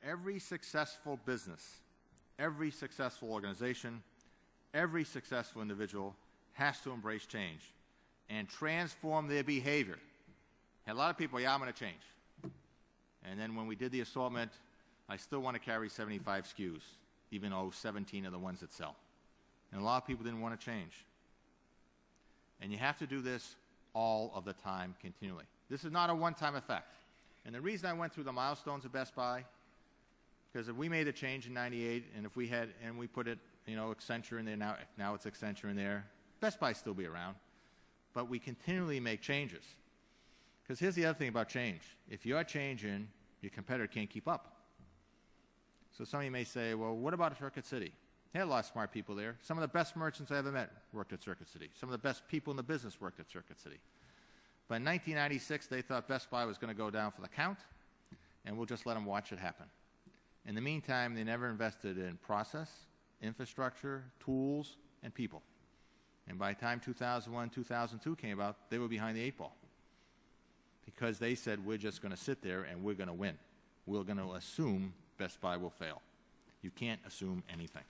every successful business, every successful organization, every successful individual has to embrace change and transform their behavior. And a lot of people, yeah, I'm going to change. And then when we did the assortment, I still want to carry 75 SKUs, even though 17 are the ones that sell. And a lot of people didn't want to change. And you have to do this all of the time, continually. This is not a one-time effect. And the reason I went through the milestones of Best Buy, because if we made a change in '98, and if we had, and we put it, Accenture in there, now it's Accenture in there, Best Buy still be around. But we continually make changes. Because here's the other thing about change. If you're changing, your competitor can't keep up. So some of you may say, well, what about Circuit City? They had a lot of smart people there. Some of the best merchants I ever met worked at Circuit City. Some of the best people in the business worked at Circuit City. But in 1996, they thought Best Buy was going to go down for the count, and we'll just let them watch it happen. In the meantime, they never invested in process, infrastructure, tools, and people. And by the time 2001, 2002 came about, they were behind the 8 ball. Because they said, we're just going to sit there and we're going to win. We're going to assume Best Buy will fail. You can't assume anything.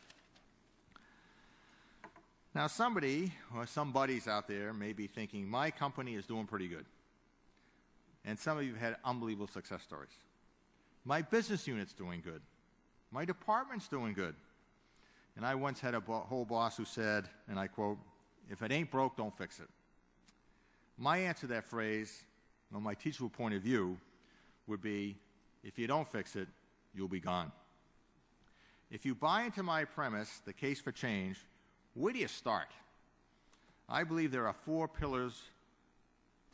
Now, somebody or some buddies out there may be thinking, my company is doing pretty good. And some of you have had unbelievable success stories. My business unit's doing good. My department's doing good. And I once had a whole boss who said, and I quote, if it ain't broke, don't fix it. My answer to that phrase, from my teachable point of view, would be, if you don't fix it, you'll be gone. If you buy into my premise, the case for change, where do you start? I believe there are 4 pillars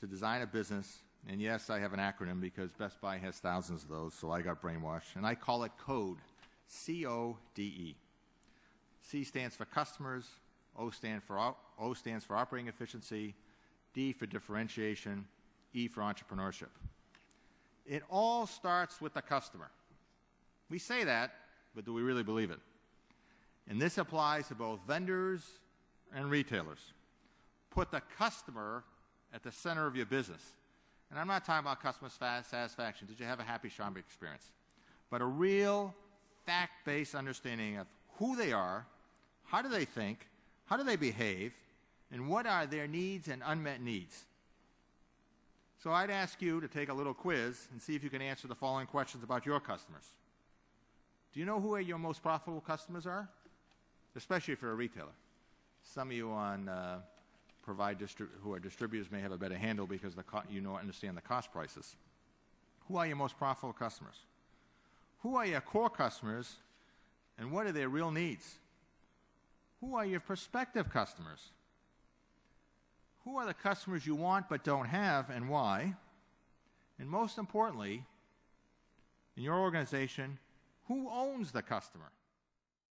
to design a business, and yes, I have an acronym because Best Buy has thousands of those, so I got brainwashed, and I call it CODE, C-O-D-E. C stands for customers, O stands for operating efficiency, D for differentiation, E for entrepreneurship. It all starts with the customer. We say that, but do we really believe it? And this applies to both vendors and retailers. Put the customer at the center of your business. And I'm not talking about customer satisfaction. Did you have a happy shopping experience? But a real fact-based understanding of who they are, how do they think, how do they behave, and what are their needs and unmet needs. So I'd ask you to take a little quiz and see if you can answer the following questions about your customers. Do you know who your most profitable customers are? Especially if you're a retailer. Some of you on who are distributors may have a better handle because understand the cost prices. Who are your most profitable customers? Who are your core customers, and what are their real needs? Who are your prospective customers? Who are the customers you want but don't have, and why? And most importantly, in your organization, who owns the customer?